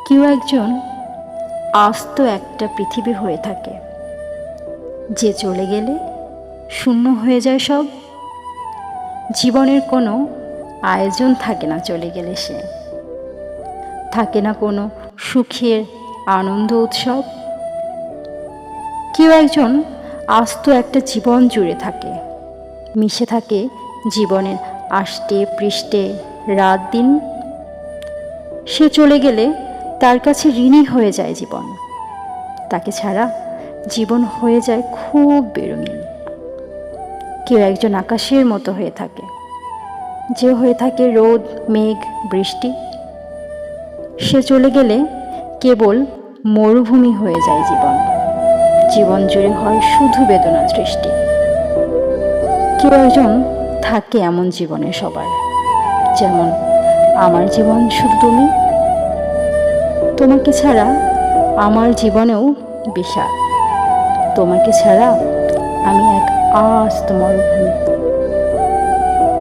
কেউ একজন আস্ত একটা পৃথিবী হয়ে থাকে, যে চলে গেলে শূন্য হয়ে যায় সব। জীবনের কোনো আয়োজন থাকে না চলে গেলে, সে থাকে না কোনো সুখের আনন্দ উৎসব। কেউ একজন আস্ত একটা জীবন জুড়ে থাকে, মিশে থাকে জীবনের আষ্টে পৃষ্ঠে রাত দিন। সে চলে গেলে তার কাছে ঋণী হয়ে যায় জীবন, তাকে ছাড়া জীবন হয়ে যায় খুব বেরঙিন। কেউ একজন আকাশের মতো হয়ে থাকে, যে হয়ে থাকে রোদ মেঘ বৃষ্টি। সে চলে গেলে কেবল মরুভূমি হয়ে যায় জীবন, জীবন জুড়ে হয় শুধু বেদনা সৃষ্টি। কেউ একজন থাকে এমন জীবনে সবার, যেমন আমার জীবন শুধু তুমি। তোমাকে ছাড়া আমার জীবনেও বিষাদ, তোমাকে ছাড়া আমি এক আস্ত মরুভূমি।